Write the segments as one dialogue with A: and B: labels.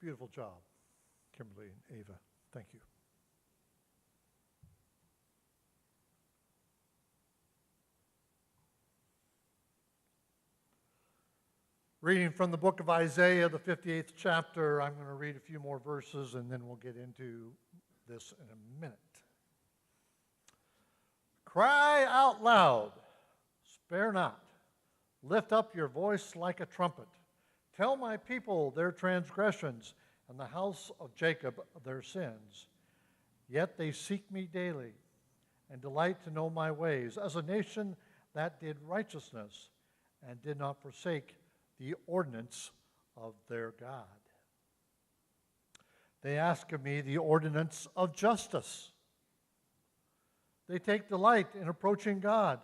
A: Beautiful job, Kimberly and Ava. Thank you. Reading from the book of Isaiah, the 58th chapter, I'm going to read a few more verses and then we'll get into this in a minute. Cry out loud, spare not. Lift up your voice like a trumpet. Tell my people their transgressions and the house of Jacob their sins. Yet they seek me daily and delight to know my ways, as a nation that did righteousness and did not forsake the ordinance of their God. They ask of me the ordinance of justice. They take delight in approaching God.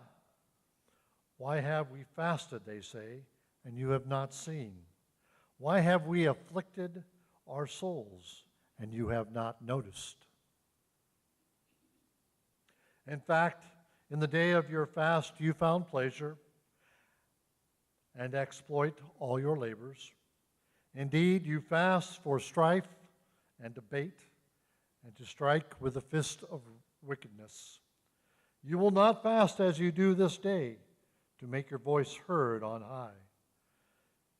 A: Why have we fasted, they say, and you have not seen? Why have we afflicted our souls, and you have not noticed? In fact, in the day of your fast you found pleasure and exploit all your labors. Indeed, you fast for strife and debate, and to strike with the fist of wickedness. You will not fast as you do this day, to make your voice heard on high.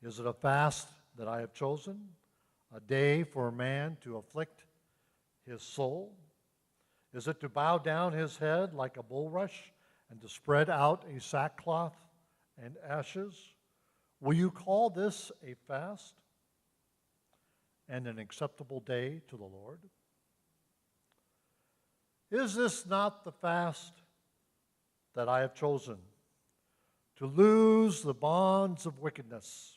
A: Is it a fast that I have chosen, a day for a man to afflict his soul? Is it to bow down his head like a bulrush and to spread out a sackcloth and ashes? Will you call this a fast and an acceptable day to the Lord? Is this not the fast that I have chosen? To loose the bonds of wickedness,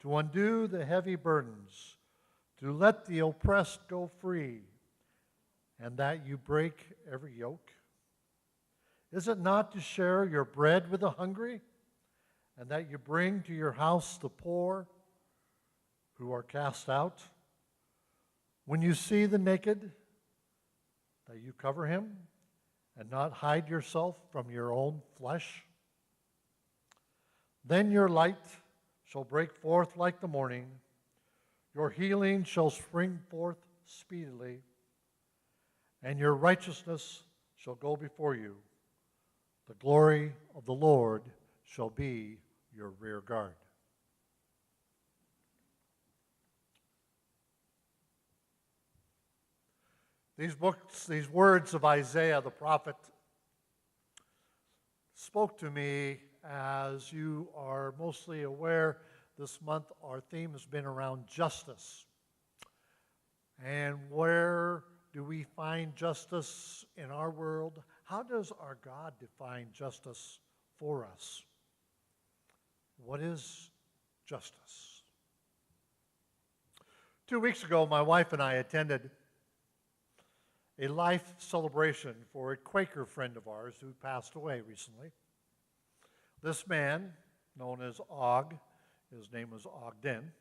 A: to undo the heavy burdens, to let the oppressed go free, and that you break every yoke? Is it not to share your bread with the hungry, and that you bring to your house the poor who are cast out? When you see the naked, that you cover him, and not hide yourself from your own flesh? Then your light shall break forth like the morning, your healing shall spring forth speedily, and your righteousness shall go before you. The glory of the Lord shall be your rear guard. These words of Isaiah the prophet spoke to me. As you are mostly aware, this month our theme has been around justice. And where do we find justice in our world? How does our God define justice for us? What is justice? 2 weeks ago, my wife and I attended a life celebration for a Quaker friend of ours who passed away recently. This man, known as Og, his name was Ogden.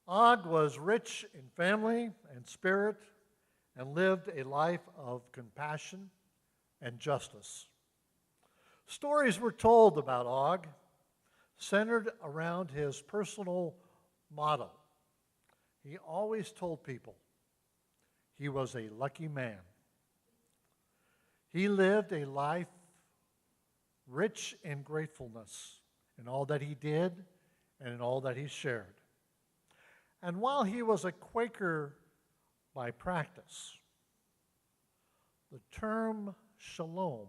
A: Og was rich in family and spirit and lived a life of compassion and justice. Stories were told about Og, centered around his personal motto. He always told people he was a lucky man. He lived a life rich in gratefulness in all that he did and in all that he shared. And while he was a Quaker by practice, the term Shalom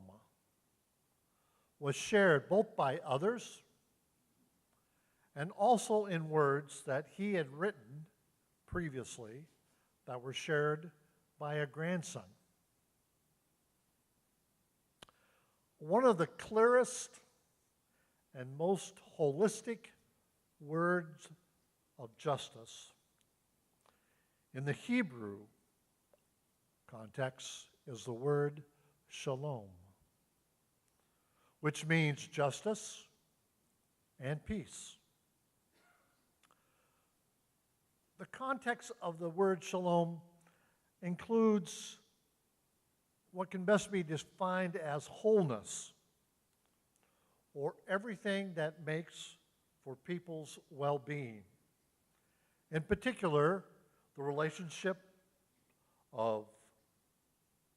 A: was shared both by others and also in words that he had written previously that were shared by a grandson. One of the clearest and most holistic words of justice in the Hebrew context is the word shalom, which means justice and peace. The context of the word shalom includes what can best be defined as wholeness, or everything that makes for people's well-being. In particular, the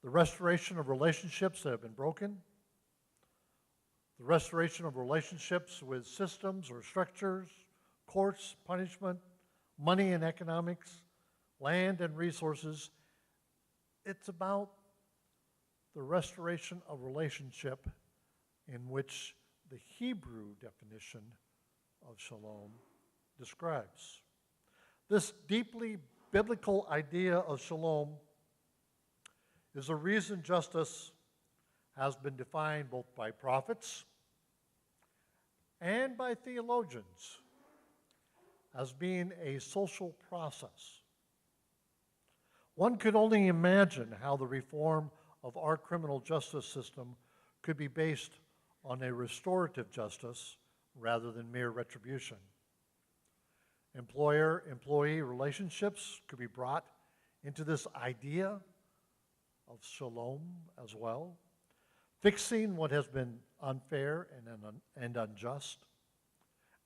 A: restoration of relationships that have been broken, the restoration of relationships with systems or structures, courts, punishment, money and economics, land and resources. It's about the restoration of relationship in which the Hebrew definition of shalom describes. This deeply biblical idea of shalom is a reason justice has been defined both by prophets and by theologians as being a social process. One could only imagine how the reform of our criminal justice system could be based on a restorative justice rather than mere retribution. Employer-employee relationships could be brought into this idea of shalom as well, fixing what has been unfair and unjust.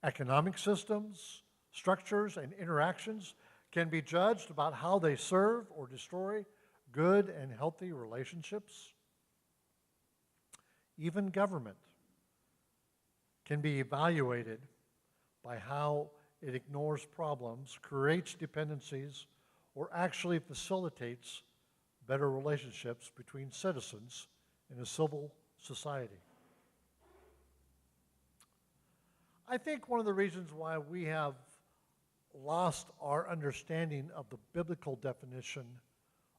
A: Economic systems, structures, and interactions can be judged about how they serve or destroy good and healthy relationships. Even government can be evaluated by how it ignores problems, creates dependencies, or actually facilitates better relationships between citizens in a civil society. I think one of the reasons why we have lost our understanding of the biblical definition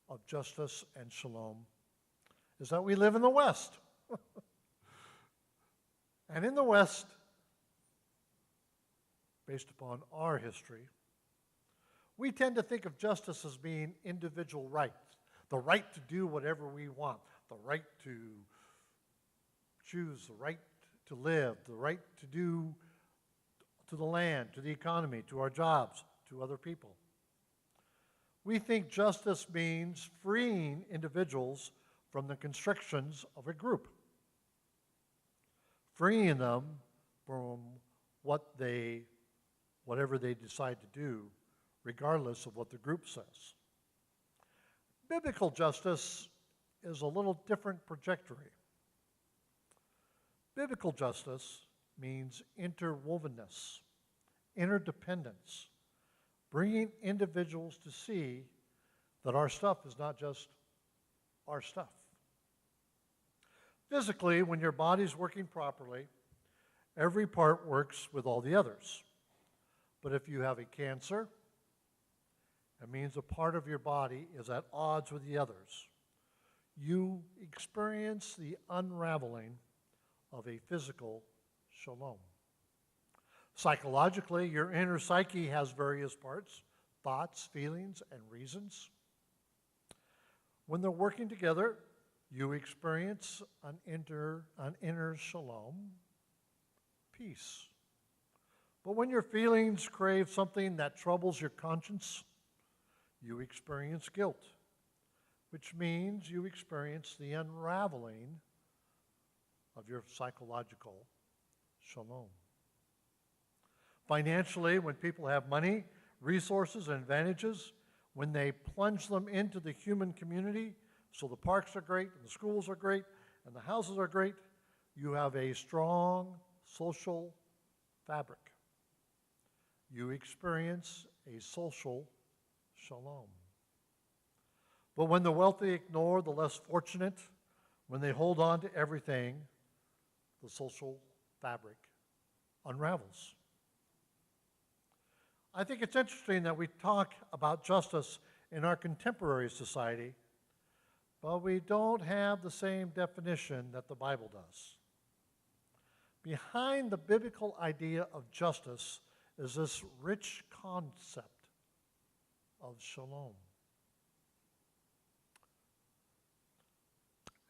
A: of justice and shalom is that we live in the West. And in the West, based upon our history, we tend to think of justice as being individual rights, the right to do whatever we want, the right to choose, the right to live, the right to do to the land, to the economy, to our jobs, to other people. We think justice means freeing individuals from the constrictions of a group, freeing them from whatever they decide to do, regardless of what the group says. Biblical justice is a little different trajectory. Biblical justice means interwovenness, interdependence, bringing individuals to see that our stuff is not just our stuff. Physically, when your body's working properly, every part works with all the others. But if you have a cancer, it means a part of your body is at odds with the others. You experience the unraveling of a physical shalom. Psychologically, your inner psyche has various parts, thoughts, feelings, and reasons. When they're working together, you experience an inner shalom, peace. But when your feelings crave something that troubles your conscience, you experience guilt, which means you experience the unraveling of your psychological shalom. Financially, when people have money, resources, and advantages, when they plunge them into the human community, so the parks are great, and the schools are great, and the houses are great, you have a strong social fabric. You experience a social shalom. But when the wealthy ignore the less fortunate, when they hold on to everything, the social fabric unravels. I think it's interesting that we talk about justice in our contemporary society, but we don't have the same definition that the Bible does. Behind the biblical idea of justice is this rich concept of shalom.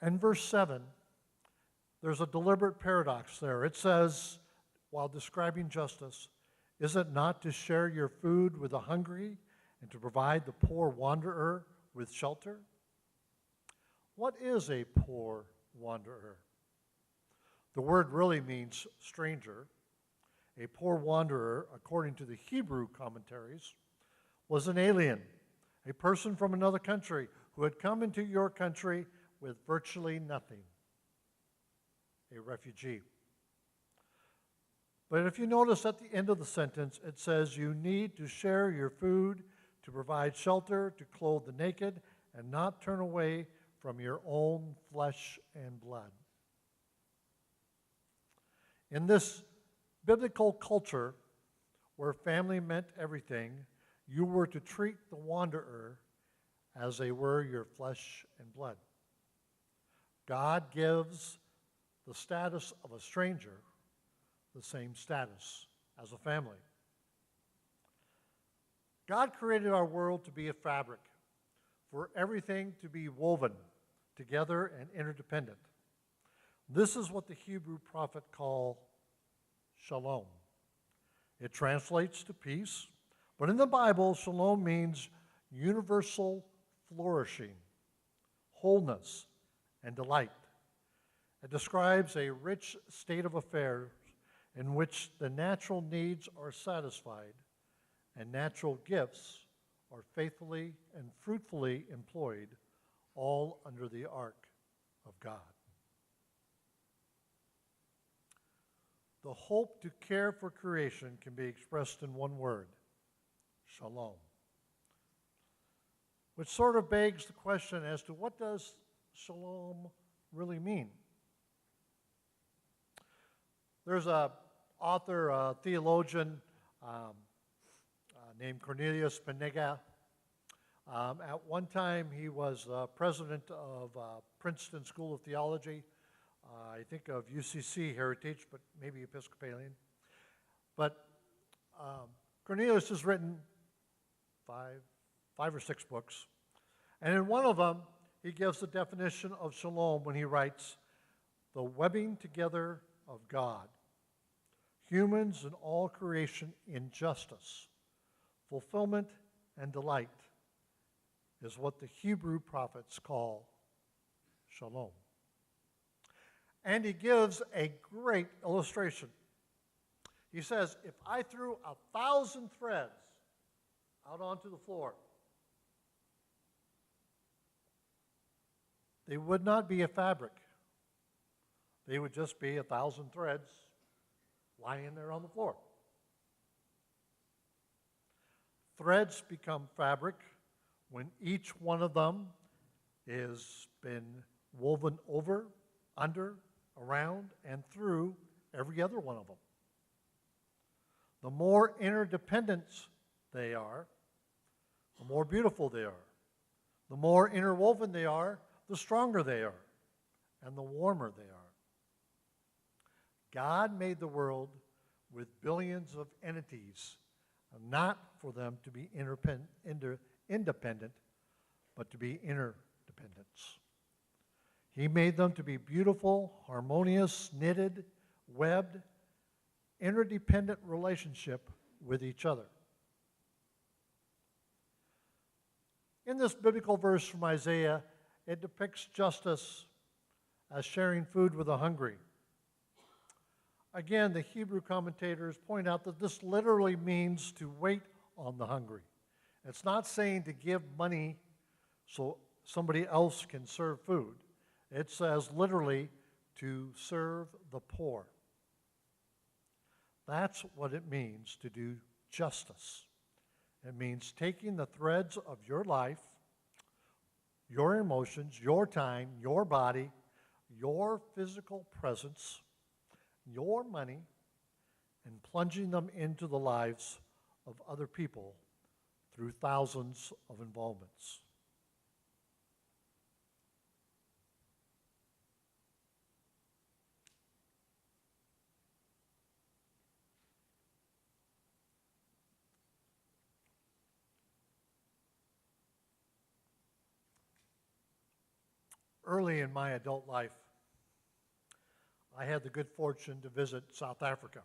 A: In verse 7, there's a deliberate paradox there. It says, while describing justice, is it not to share your food with the hungry and to provide the poor wanderer with shelter? What is a poor wanderer? The word really means stranger. A poor wanderer, according to the Hebrew commentaries, was an alien, a person from another country who had come into your country with virtually nothing, a refugee. But if you notice at the end of the sentence, it says you need to share your food, to provide shelter, to clothe the naked, and not turn away from your own flesh and blood. In this biblical culture where family meant everything, you were to treat the wanderer as they were your flesh and blood. God gives the status of a stranger the same status as a family. God created our world to be a fabric, for everything to be woven together and interdependent. This is what the Hebrew prophet called Shalom. It translates to peace, but in the Bible, Shalom means universal flourishing, wholeness, and delight. It describes a rich state of affairs in which the natural needs are satisfied and natural gifts are faithfully and fruitfully employed, all under the ark of God. The hope to care for creation can be expressed in one word: shalom. Which sort of begs the question as to what does shalom really mean? There's an author, a theologian named Cornelius Penega. At one time, he was president of Princeton School of Theology. I think of UCC Heritage, but maybe Episcopalian. But Cornelius has written five or six books. And in one of them, he gives the definition of shalom when he writes, the webbing together of God, humans and all creation in justice, fulfillment and delight is what the Hebrew prophets call shalom. And he gives a great illustration. He says, if I threw 1,000 threads out onto the floor, they would not be a fabric. They would just be 1,000 threads lying there on the floor. Threads become fabric when each one of them has been woven over, under, around, and through every other one of them. The more interdependent they are, the more beautiful they are. The more interwoven they are, the stronger they are, and the warmer they are. God made the world with billions of entities, not for them to be independent, but to be interdependents. He made them to be beautiful, harmonious, knitted, webbed, interdependent relationship with each other. In this biblical verse from Isaiah, it depicts justice as sharing food with the hungry. Again, the Hebrew commentators point out that this literally means to wait on the hungry. It's not saying to give money so somebody else can serve food. It says literally to serve the poor. That's what it means to do justice. It means taking the threads of your life, your emotions, your time, your body, your physical presence, your money, and plunging them into the lives of other people through thousands of involvements. Early in my adult life, I had the good fortune to visit South Africa.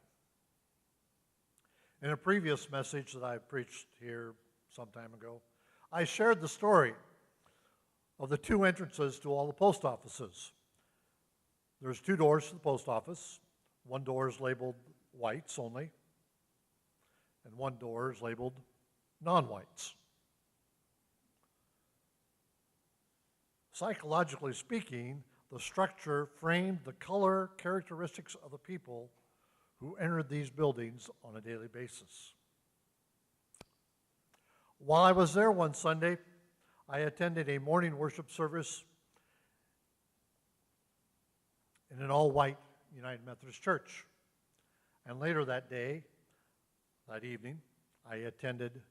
A: In a previous message that I preached here some time ago, I shared the story of the two entrances to all the post offices. There's two doors to the post office. One door is labeled whites only, and one door is labeled non-whites. Psychologically speaking, the structure framed the color characteristics of the people who entered these buildings on a daily basis. While I was there one Sunday, I attended a morning worship service in an all-white United Methodist Church. And later that day, that evening, I attended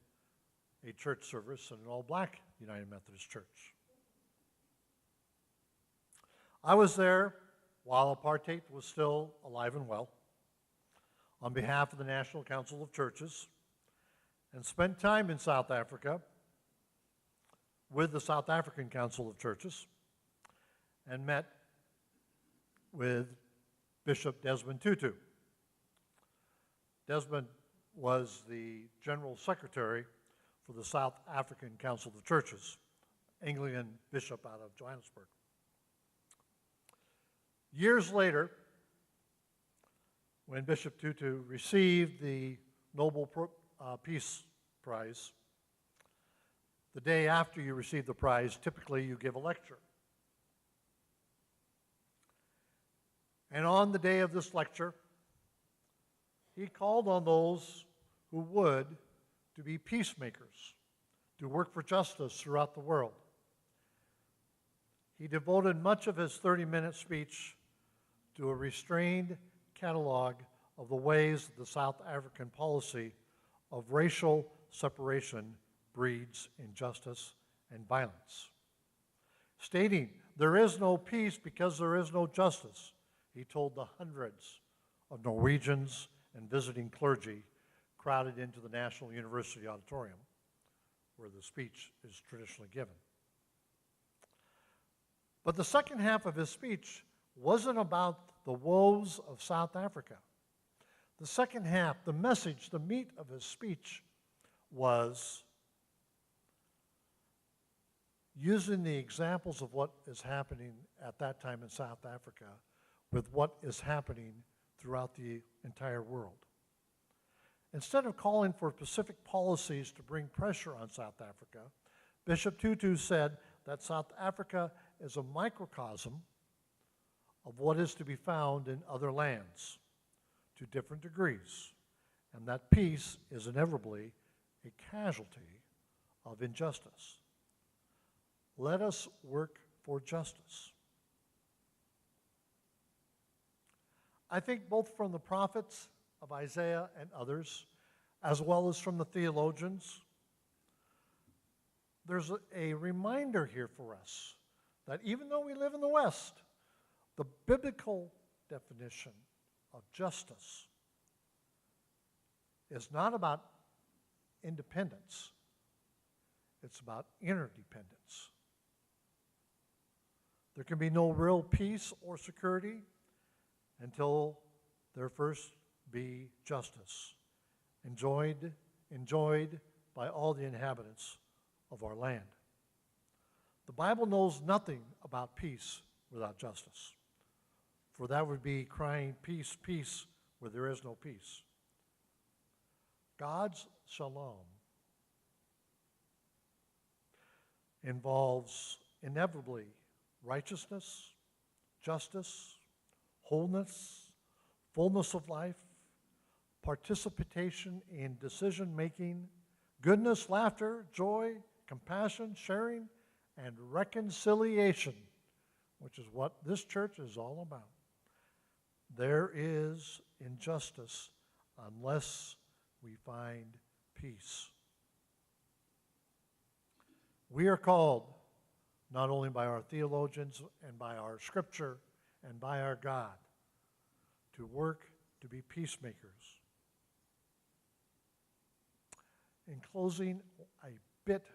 A: a church service in an all-black United Methodist Church. I was there while apartheid was still alive and well on behalf of the National Council of Churches, and spent time in South Africa with the South African Council of Churches and met with Bishop Desmond Tutu. Desmond was the General Secretary for the South African Council of Churches, Anglican bishop out of Johannesburg. Years later, when Bishop Tutu received the Nobel Peace Prize, the day after you receive the prize, typically you give a lecture. And on the day of this lecture, he called on those who would to be peacemakers, to work for justice throughout the world. He devoted much of his 30-minute speech to a restrained catalog of the ways that the South African policy of racial separation breeds injustice and violence. Stating, "There is no peace because there is no justice," he told the hundreds of Norwegians and visiting clergy crowded into the National University Auditorium, where the speech is traditionally given. But the second half of his speech wasn't about the woes of South Africa. The second half, the message, the meat of his speech was using the examples of what is happening at that time in South Africa with what is happening throughout the entire world. Instead of calling for specific policies to bring pressure on South Africa, Bishop Tutu said that South Africa is a microcosm of what is to be found in other lands to different degrees, and that peace is inevitably a casualty of injustice. Let us work for justice. I think both from the prophets of Isaiah and others, as well as from the theologians, there's a reminder here for us that even though we live in the West, the biblical definition of justice is not about independence, it's about interdependence. There can be no real peace or security until there first be justice, enjoyed by all the inhabitants of our land. The Bible knows nothing about peace without justice, for that would be crying peace, peace, where there is no peace. God's shalom involves inevitably righteousness, justice, wholeness, fullness of life, participation in decision-making, goodness, laughter, joy, compassion, sharing, and reconciliation, which is what this church is all about. There is injustice unless we find peace. We are called not only by our theologians and by our scripture and by our God to work to be peacemakers. In closing, a bit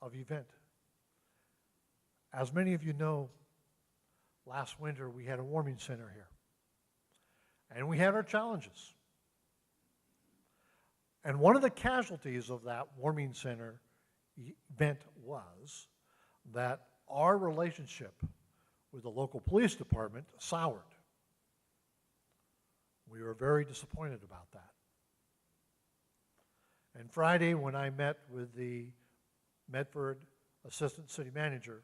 A: of event. As many of you know, last winter we had a warming center here. And we had our challenges. And one of the casualties of that warming center event was that our relationship with the local police department soured. We were very disappointed about that. And Friday, when I met with the Medford Assistant City Manager,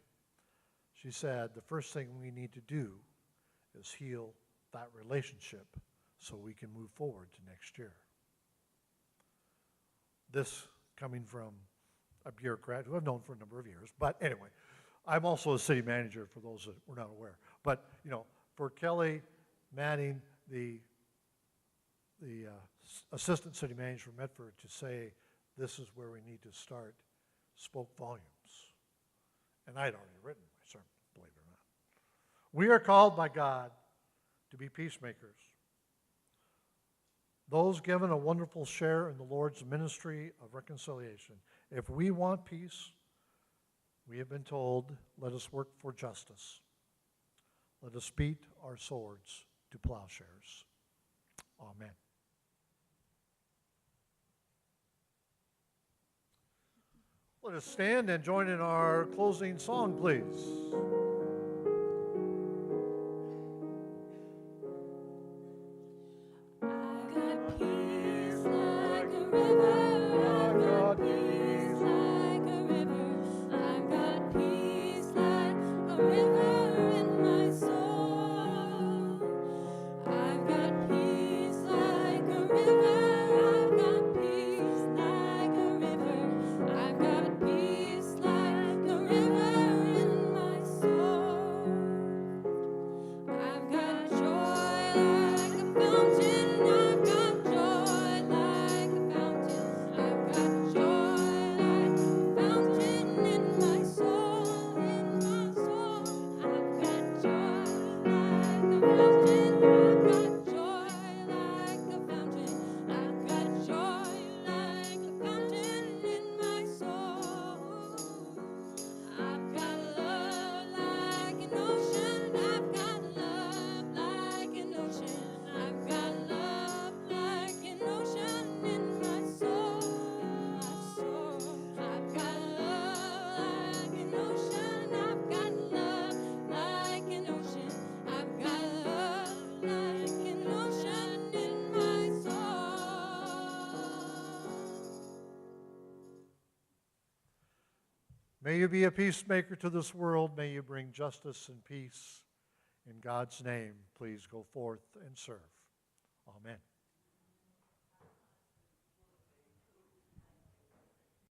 A: she said the first thing we need to do is heal that relationship so we can move forward to next year. This coming from a bureaucrat who I've known for a number of years. But anyway, I'm also a city manager for those that were not aware. But, for Kelly Manning, the assistant city manager for Medford, to say this is where we need to start spoke volumes. And I'd already written my sermon, believe it or not. We are called by God to be peacemakers. Those given a wonderful share in the Lord's ministry of reconciliation. If we want peace, we have been told, let us work for justice. Let us beat our swords to plowshares. Amen. Let us stand and join in our closing song, please. May you be a peacemaker to this world. May you bring justice and peace. In God's name, please go forth and serve. Amen.